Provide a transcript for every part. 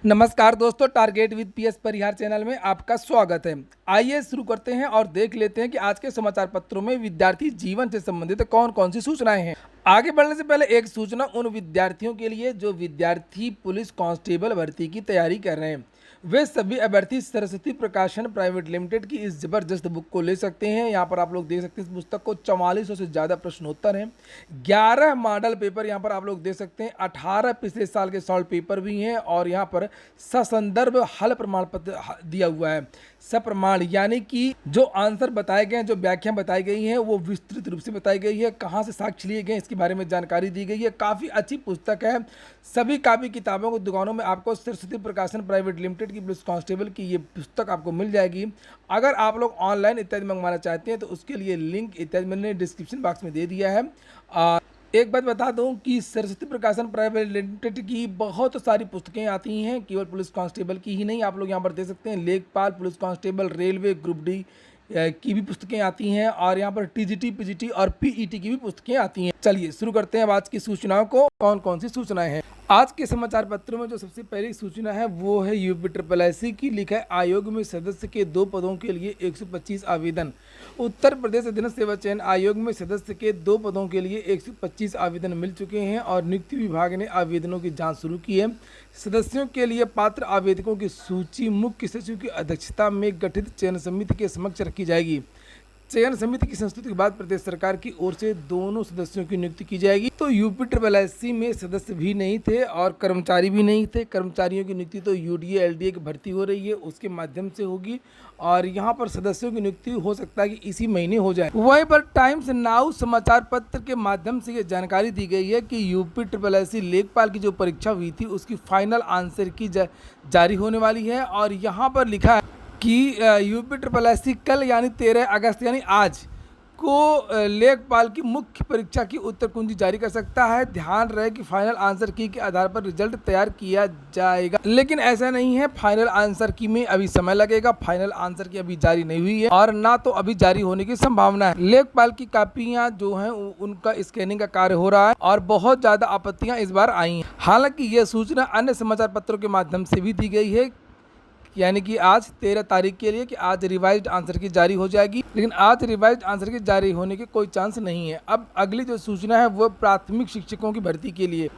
नमस्कार दोस्तों, target with PS Parihar channel में आपका स्वागत है। आइए शुरू करते हैं और देख लेते हैं कि आज के समाचार पत्रों में विद्यार्थी जीवन से संबंधित कौन कौन सी सूचनाएं हैं। आगे बढ़ने से पहले एक सूचना उन विद्यार्थियों के लिए जो विद्यार्थी पुलिस कांस्टेबल भर्ती की तैयारी कर रहे हैं। वे सभी अभ्यर्थी सरस्वती प्रकाशन प्राइवेट लिमिटेड की इस जबरदस्त बुक को ले सकते हैं। यहाँ पर आप लोग देख सकते हैं, इस पुस्तक को 4400 से ज़्यादा प्रश्नोत्तर हैं, 11 मॉडल पेपर यहाँ पर आप लोग देख सकते हैं, 18 पिछले साल के सॉल्व पेपर भी हैं और यहाँ पर ससंदर्भ हल प्रमाण पत्र दिया हुआ है। सप्रमाण यानी कि जो आंसर बताए गए हैं, जो व्याख्या बताई गई हैं, वो विस्तृत रूप से बताई गई है। कहाँ से साक्ष्य लिए गए इसके बारे में जानकारी दी गई है। काफ़ी अच्छी पुस्तक है। सभी कापी किताबों को दुकानों में आपको सरस्वती प्रकाशन प्राइवेट लिमिटेड की पुलिस कांस्टेबल की ये पुस्तक आपको मिल जाएगी। अगर आप लोग ऑनलाइन इत्यादि मंगवाना चाहते हैं तो उसके लिए लिंक इत्यादि मैंने डिस्क्रिप्शन बॉक्स में दे दिया है। एक बात बता दूं कि सरस्वती प्रकाशन प्राइवेट लिमिटेड की बहुत सारी पुस्तकें आती हैं, केवल पुलिस कांस्टेबल की ही नहीं। आप लोग यहां पर देख सकते हैं, लेखपाल, police constable, railway, group D की भी पुस्तकें आती हैं और यहाँ पर टीजीटी, पीजीटी और पीईटी की भी पुस्तकें आती हैं। चलिए शुरू करते हैं अब आज की सूचनाओं को। कौन कौन सी सूचनाएं हैं आज के समाचार पत्रों में? जो सबसे पहली सूचना है वो है यूपी की। लिखा है, आयोग में सदस्य के 2 पदों के लिए 125 आवेदन। उत्तर प्रदेश अधीन सेवा चयन आयोग में सदस्य के 2 पदों के लिए 125 आवेदन मिल चुके हैं और नियुक्ति विभाग ने आवेदनों की जांच शुरू की है। सदस्यों के लिए पात्र आवेदकों की सूची मुख्य सचिव की अध्यक्षता में गठित चयन समिति के समक्ष रखी जाएगी। चयन समिति की संस्तुति के बाद प्रदेश सरकार की ओर से दोनों सदस्यों की नियुक्ति की जाएगी। तो यूपी में सदस्य भी नहीं थे और कर्मचारी भी नहीं थे। कर्मचारियों की नियुक्ति तो यूडीए एलडीए की भर्ती हो रही है, उसके माध्यम से होगी और यहाँ पर सदस्यों की नियुक्ति हो सकता है कि इसी महीने हो जाए। वहीं पर टाइम्स नाउ समाचार पत्र के माध्यम से ये जानकारी दी गई है कि यूपी लेखपाल की जो परीक्षा हुई थी उसकी फाइनल आंसर की जारी होने वाली है। और यहाँ पर लिखा है कि यूपी कल यानी 13 अगस्त यानी आज को लेखपाल की मुख्य परीक्षा की उत्तर कुंजी जारी कर सकता है। ध्यान रहे कि फाइनल आंसर की के आधार पर रिजल्ट तैयार किया जाएगा, लेकिन ऐसा नहीं है। फाइनल आंसर की में अभी समय लगेगा। फाइनल आंसर की अभी जारी नहीं हुई है और ना तो अभी जारी होने की संभावना है। लेखपाल की कापियां जो हैं उनका स्कैनिंग का कार्य हो रहा है और बहुत ज्यादा आपत्तियां इस बार आई हैं। हालांकि यह सूचना अन्य समाचार पत्रों के माध्यम से भी दी गई है, यानी कि आज 13 तारीख के लिए कि आज रिवाइज्ड आंसर की जारी हो जाएगी, लेकिन आज रिवाइज्ड आंसर की जारी होने के कोई चांस नहीं है। अब अगली जो सूचना है वो प्राथमिक शिक्षकों की भर्ती के लिए।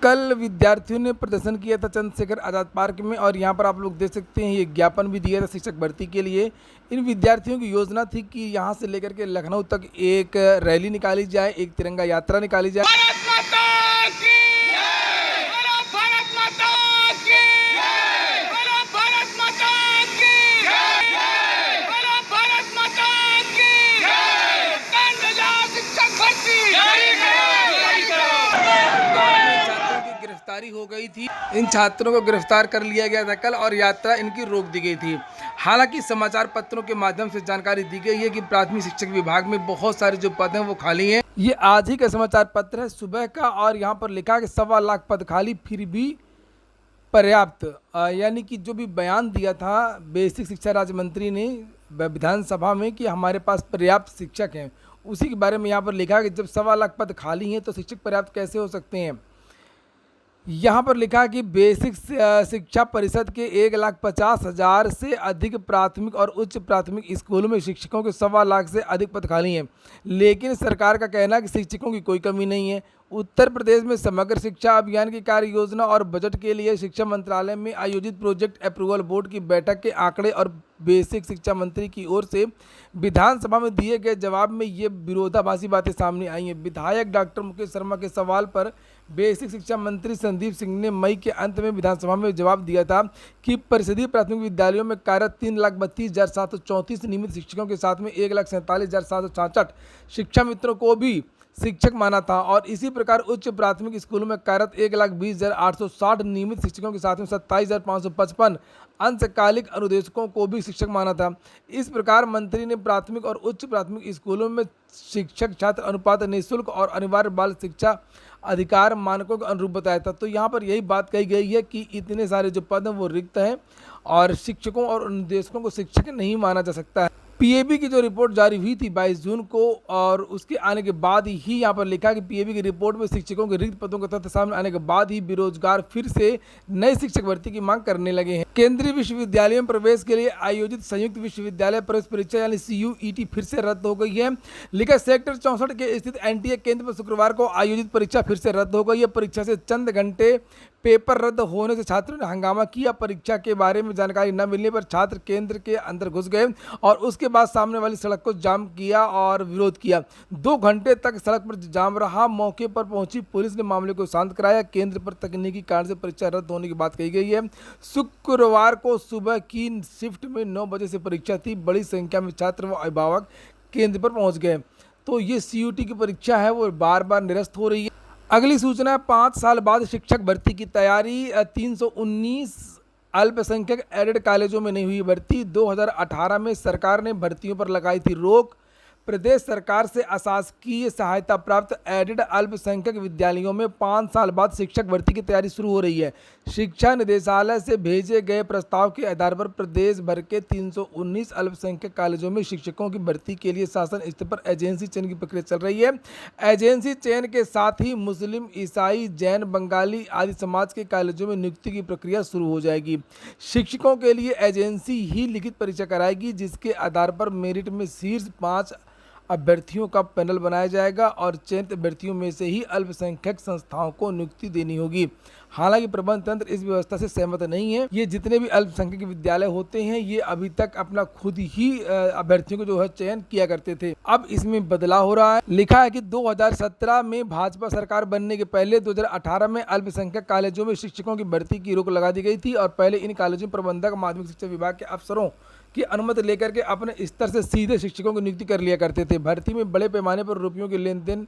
कल विद्यार्थियों ने प्रदर्शन किया था चंद्रशेखर आज़ाद पार्क में और यहाँ पर आप लोग देख सकते हैं, ये ज्ञापन भी दिया था शिक्षक भर्ती के लिए। इन विद्यार्थियों की योजना थी कि यहाँ से लेकर के लखनऊ तक एक रैली निकाली जाए, एक तिरंगा यात्रा निकाली जाए। गिरफ्तारी हो गई थी, इन छात्रों को गिरफ्तार कर लिया गया था कल और यात्रा इनकी रोक दी गई थी। हालांकि समाचार पत्रों के माध्यम से जानकारी दी गई है कि प्राथमिक शिक्षक विभाग में बहुत सारे जो पद हैं वो खाली हैं। ये आज ही का समाचार पत्र है सुबह का और यहाँ पर लिखा है कि 1.25 लाख पद खाली फिर भी पर्याप्त। यानी कि जो भी बयान दिया था बेसिक शिक्षा राज्य मंत्री ने विधानसभा में कि हमारे पास पर्याप्त शिक्षक हैं, उसी के बारे में यहाँ पर लिखा है कि जब 1.25 लाख पद खाली हैं तो शिक्षक पर्याप्त कैसे हो सकते हैं। यहाँ पर लिखा है कि बेसिक शिक्षा परिषद के 1,50,000 से अधिक प्राथमिक और उच्च प्राथमिक स्कूलों में शिक्षकों के 1.25 लाख से अधिक पद खाली हैं, लेकिन सरकार का कहना है कि शिक्षकों की कोई कमी नहीं है। उत्तर प्रदेश में समग्र शिक्षा अभियान की कार्य योजना और बजट के लिए शिक्षा मंत्रालय में आयोजित प्रोजेक्ट अप्रूवल बोर्ड की बैठक के आंकड़े और बेसिक शिक्षा मंत्री की ओर से विधानसभा में दिए गए जवाब में ये विरोधाभासी बातें सामने आई हैं। विधायक डॉक्टर मुकेश शर्मा के सवाल पर बेसिक शिक्षा मंत्री संदीप सिंह ने मई के अंत में विधानसभा में जवाब दिया था कि परिषदीय प्राथमिक विद्यालयों में कार्यरत 3,32,734 नियमित शिक्षकों के साथ में 1,47,766 शिक्षा मित्रों को भी शिक्षक माना था और इसी प्रकार उच्च प्राथमिक स्कूलों में कार्यरत 1,20,860 नियमित शिक्षकों के साथ में 27,555 अंशकालिक अनुदेशकों को भी शिक्षक माना था। इस प्रकार मंत्री ने प्राथमिक और उच्च प्राथमिक स्कूलों में शिक्षक छात्र अनुपात निःशुल्क और अनिवार्य बाल शिक्षा अधिकार मानकों के अनुरूप बताया था। तो यहाँ पर यही बात कही गई है कि इतने सारे जो पद हैं वो रिक्त हैं और शिक्षकों और अनुदेशकों को शिक्षक नहीं माना जा सकता है। पीएबी की जो रिपोर्ट जारी हुई थी 22 जून को, और उसके आने के बाद ही यहाँ पर लिखा कि पीएबी की रिपोर्ट में शिक्षकों के रिक्त पदों का तथ्य सामने आने के बाद ही बेरोजगार फिर से नए शिक्षक भर्ती की मांग करने लगे हैं। केंद्रीय विश्वविद्यालयों में प्रवेश के लिए आयोजित संयुक्त विश्वविद्यालय प्रवेश परीक्षा यानी CUET फिर से रद्द हो गई है। लिखा सेक्टर 64 के स्थित एनटीए केंद्र पर शुक्रवार को आयोजित परीक्षा फिर से रद्द हो गई है। परीक्षा से चंद घंटे पेपर रद्द होने से छात्रों ने हंगामा किया। परीक्षा के बारे में जानकारी न मिलने पर छात्र केंद्र के अंदर घुस गए और उसके बाद सामने वाली सड़क को जाम किया और विरोध किया। 2 घंटे तक सड़क पर जाम रहा। मौके पर पहुंची पुलिस ने मामले को शांत कराया। केंद्र पर तकनीकी कारण से परीक्षा रद्द होने की बात कही गई है। शुक्रवार को सुबह की शिफ्ट में 9 बजे से परीक्षा थी। बड़ी संख्या में छात्र व अभिभावक केंद्र पर पहुंच गए। तो ये CUT की परीक्षा है वो बार बार निरस्त हो रही है। अगली सूचना है 5 साल बाद शिक्षक भर्ती की तैयारी। 319 अल्पसंख्यक एडेड कॉलेजों में नहीं हुई भर्ती। 2018 में सरकार ने भर्तियों पर लगाई थी रोक। प्रदेश सरकार से अशासकीय सहायता प्राप्त एडेड अल्पसंख्यक विद्यालयों में 5 साल बाद शिक्षक भर्ती की तैयारी शुरू हो रही है। शिक्षा निदेशालय से भेजे गए प्रस्ताव के आधार पर प्रदेश भर के 319 अल्पसंख्यक कॉलेजों में शिक्षकों की भर्ती के लिए शासन स्तर पर एजेंसी चयन की प्रक्रिया चल रही है। एजेंसी चयन के साथ ही मुस्लिम, ईसाई, जैन, बंगाली आदि समाज के कॉलेजों में नियुक्ति की प्रक्रिया शुरू हो जाएगी। शिक्षकों के लिए एजेंसी ही लिखित परीक्षा कराएगी, जिसके आधार पर मेरिट में शीर्ष 5 अभ्यर्थियों का पैनल बनाया जाएगा और चयनित अभ्यर्थियों में से ही अल्पसंख्यक संस्थाओं को नियुक्ति देनी होगी। हालांकि प्रबंध तंत्र इस व्यवस्था से सहमत नहीं है। ये जितने भी अल्पसंख्यक विद्यालय होते हैं ये अभी तक अपना खुद ही अभ्यर्थियों को जो है चयन किया करते थे। अब इसमें बदलाव हो रहा है। लिखा है कि 2017 में भाजपा सरकार बनने के पहले 2018 में अल्पसंख्यक कॉलेजों में शिक्षकों की भर्ती की रोक लगा दी गई थी और पहले इन कॉलेजों में प्रबंधक माध्यमिक शिक्षा विभाग के अफसरों की अनुमति लेकर के अपने स्तर से सीधे शिक्षकों की नियुक्ति कर लिया करते थे। भर्ती में बड़े पैमाने पर रुपयों के लेन देन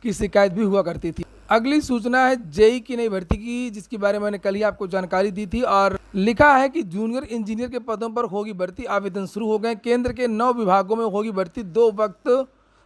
की शिकायत भी हुआ करती थी। अगली सूचना है जेई की नई भर्ती की, जिसके बारे में मैंने कल ही आपको जानकारी दी थी। और लिखा है कि जूनियर इंजीनियर के पदों पर होगी भर्ती। आवेदन शुरू हो गए। केंद्र के 9 विभागों में होगी भर्ती।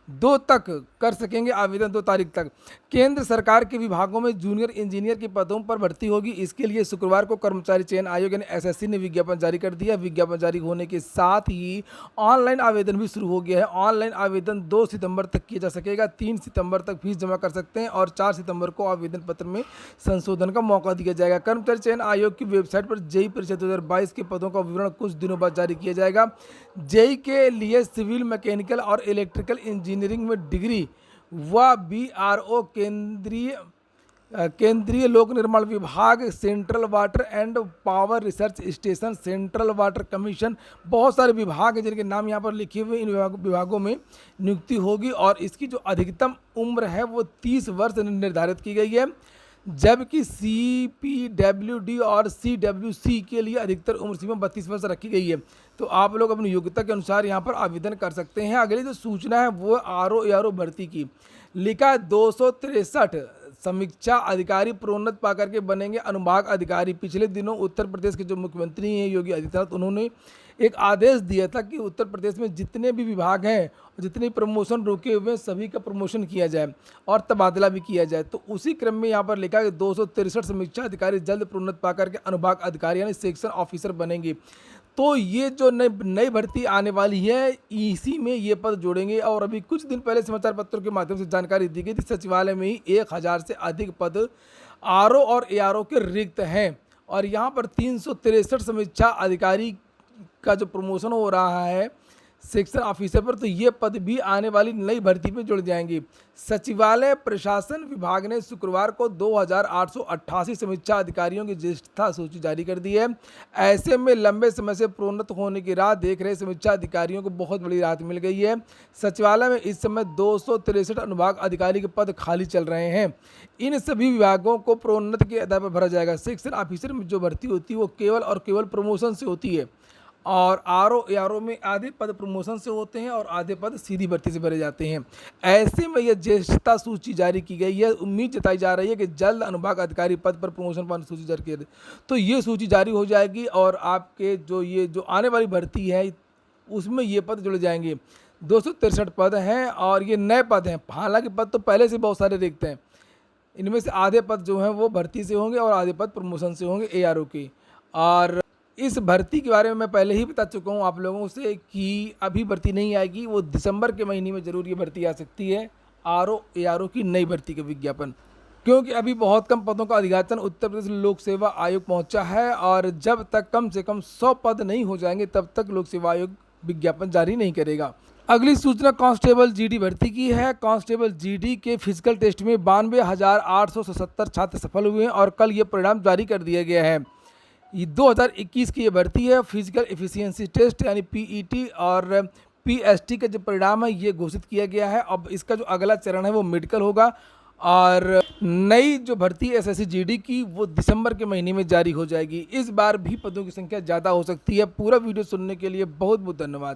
2 तक कर सकेंगे आवेदन, 2 तारीख तक। केंद्र सरकार के विभागों में जूनियर इंजीनियर के पदों पर भर्ती होगी। इसके लिए शुक्रवार को कर्मचारी चयन आयोग यानी SSC ने विज्ञापन जारी कर दिया। विज्ञापन जारी होने के साथ ही ऑनलाइन आवेदन भी शुरू हो गया है। ऑनलाइन आवेदन 2 सितंबर तक किया जा सकेगा। 3 सितंबर तक फीस जमा कर सकते हैं और 4 सितंबर को आवेदन पत्र में संशोधन का मौका दिया जाएगा। कर्मचारी चयन आयोग की वेबसाइट पर जेई परीक्षा 2022 के पदों का विवरण कुछ दिनों बाद जारी किया जाएगा। जेई के लिए सिविल, मैकेनिकल और इलेक्ट्रिकल इंजीनियरिंग में डिग्री व BRO केंद्रीय लोक निर्माण विभाग, central water and power research station, central water commission, बहुत सारे विभाग हैं जिनके नाम यहाँ पर लिखे हुए। इन विभागों में नियुक्ति होगी और इसकी जो अधिकतम उम्र है वो 30 वर्ष निर्धारित की गई है, जबकि CPWD और CWC के लिए अधिकतर उम्र सीमा 32 वर्ष रखी गई है। तो आप लोग अपनी योग्यता के अनुसार यहाँ पर आवेदन कर सकते हैं। अगली जो सूचना है वो RO ARO भर्ती की। लिखा 263 समीक्षा अधिकारी प्रोन्नत पाकर के बनेंगे अनुभाग अधिकारी। पिछले दिनों उत्तर प्रदेश के जो मुख्यमंत्री हैं योगी आदित्यनाथ, उन्होंने एक आदेश दिया था कि उत्तर प्रदेश में जितने भी विभाग हैं, जितने प्रमोशन रुके हुए सभी का प्रमोशन किया जाए और तबादला भी किया जाए। तो उसी क्रम में यहाँ पर लिखा है 263 समीक्षा अधिकारी जल्द प्रोन्नत पाकर के अनुभाग अधिकारी यानी सेक्शन ऑफिसर बनेंगे। तो ये जो नई भर्ती आने वाली है इसी में ये पद जोड़ेंगे। और अभी कुछ दिन पहले समाचार पत्रों के माध्यम से जानकारी दी गई थी सचिवालय में ही 1000 से अधिक पद RO और ARO के रिक्त हैं और यहाँ पर 363 समीक्षा अधिकारी का जो प्रमोशन हो रहा है सेक्शन ऑफिसर पर, तो ये पद भी आने वाली नई भर्ती में जुड़ जाएंगे। सचिवालय प्रशासन विभाग ने शुक्रवार को 2888 समीक्षा अधिकारियों की ज्येष्ठता सूची जारी कर दी है। ऐसे में लंबे समय से प्रोन्नत होने की राह देख रहे समीक्षा अधिकारियों को बहुत बड़ी राहत मिल गई है। सचिवालय में इस समय 263 अनुभाग अधिकारी के पद खाली चल रहे हैं। इन सभी विभागों को प्रोन्नत के आधार पर भरा जाएगा। सेक्शन ऑफिसर में जो भर्ती होती है वो केवल और केवल प्रमोशन से होती है और RO ARO में आधे पद प्रमोशन से होते हैं और आधे पद सीधी भर्ती से भरे जाते हैं। ऐसे में यह ज्येष्ठता सूची जारी की गई है। उम्मीद जताई जा रही है कि जल्द अनुभाग अधिकारी पद पर प्रमोशन पाने सूची जारी की, तो ये सूची जारी हो जाएगी और आपके जो आने वाली भर्ती है उसमें ये पद जुड़ जाएंगे। 263 पद हैं और ये नए पद हैं। हालांकि पद तो पहले से बहुत सारे रिक्त हैं। इनमें से आधे पद जो हैं वो भर्ती से होंगे और आधे पद प्रमोशन से होंगे ARO के। और इस भर्ती के बारे में मैं पहले ही बता चुका हूँ आप लोगों से कि अभी भर्ती नहीं आएगी, वो दिसंबर के महीने में ज़रूर ये भर्ती आ सकती है। आरओ एआरओ की नई भर्ती का विज्ञापन, क्योंकि अभी बहुत कम पदों का अधिघाटन उत्तर प्रदेश लोक सेवा आयोग पहुंचा है और जब तक कम से कम 100 पद नहीं हो जाएंगे तब तक लोक सेवा आयोग विज्ञापन जारी नहीं करेगा। अगली सूचना कांस्टेबल जीडी भर्ती की है। कांस्टेबल जीडी के फिजिकल टेस्ट में 92,877 छात्र सफल हुए हैं और कल ये परिणाम जारी कर दिया गया है। ये 2021 की ये भर्ती है। फिजिकल एफिशिएंसी टेस्ट यानी पीईटी और पीएसटी का जो परिणाम है ये घोषित किया गया है। अब इसका जो अगला चरण है वो मेडिकल होगा और नई जो भर्ती है एसएससी जीडी की वो दिसंबर के महीने में जारी हो जाएगी। इस बार भी पदों की संख्या ज़्यादा हो सकती है। पूरा वीडियो सुनने के लिए बहुत बहुत धन्यवाद।